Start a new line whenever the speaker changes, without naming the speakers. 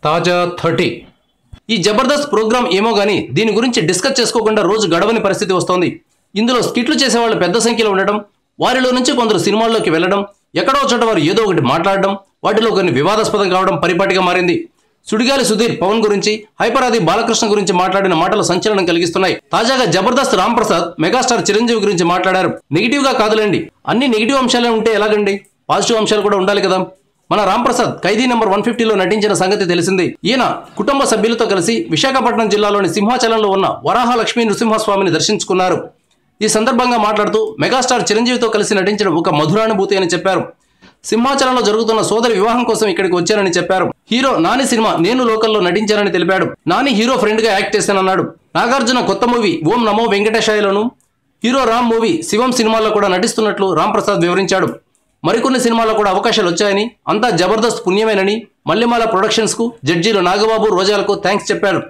తాజా 30 ఈ జబర్దస్త్ ప్రోగ్రామ్ ఏమో గానీ దీని గురించి డిస్కస్ చేసుకోకుండా రోజు గడవని పరిస్థితి వస్తోంది. ఇందులో స్కిట్లు చేసేవాళ్ళు పెద్ద సంఖ్యలో ఉండడం, వారిలో నుంచి కొందరు సినిమాల్లోకి వెళ్లడం, ఎక్కడో చోట వారు ఏదో ఒకటి మాట్లాడడం, వాటిలో కొన్ని వివాదాస్పదం కావడం పరిపాటిగా మారింది. సుడిగాలి సుధీర్ పవన్ గురించి, హైపరాది బాలకృష్ణ గురించి మాట్లాడిన మాటలు సంచలనం కలిగిస్తున్నాయి. తాజాగా జబర్దస్త్ రామ్ ప్రసాద్ మెగాస్టార్ చిరంజీవి గురించి మాట్లాడారు. నెగిటివ్ గా కాదులేండి, అన్ని నెగిటివ్ అంశాలే ఉంటే ఎలాగండి, పాజిటివ్ అంశాలు కూడా ఉండాలి కదా. మన రామ్ ప్రసాద్ ఖైదీ నెంబర్ 150లో నటించిన సంగతి తెలిసింది. ఈయన కుటుంబ సభ్యులతో కలిసి విశాఖపట్నం జిల్లాలోని సింహాచలంలో ఉన్న వరాహ లక్ష్మీ నృసింహస్వామిని దర్శించుకున్నారు. ఈ సందర్భంగా మాట్లాడుతూ మెగాస్టార్ చిరంజీవితో కలిసి నటించడం ఒక మధురానుభూతి అని చెప్పారు. సింహాచలంలో జరుగుతున్న సోదరి వివాహం కోసం ఇక్కడికి వచ్చానని చెప్పారు. హీరో నాని సినిమా నేను లోకల్లో నటించానని తెలిపాడు. నాని హీరో ఫ్రెండ్ గా యాక్ట్ చేశానన్నాడు. నాగార్జున కొత్త మూవీ ఓం నమో వెంకటేశాయలోను, హీరో రామ్ మూవీ శివం సినిమాల్లో కూడా నటిస్తున్నట్లు రామ్ ప్రసాద్ వివరించాడు. మరికొన్ని సినిమాల్లో కూడా అవకాశాలు వచ్చాయని, అంతా జబర్దస్త్ పుణ్యమేనని మల్లెమాల ప్రొడక్షన్స్ కు, జడ్జీలు నాగబాబు, రోజాలకు థ్యాంక్స్ చెప్పారు.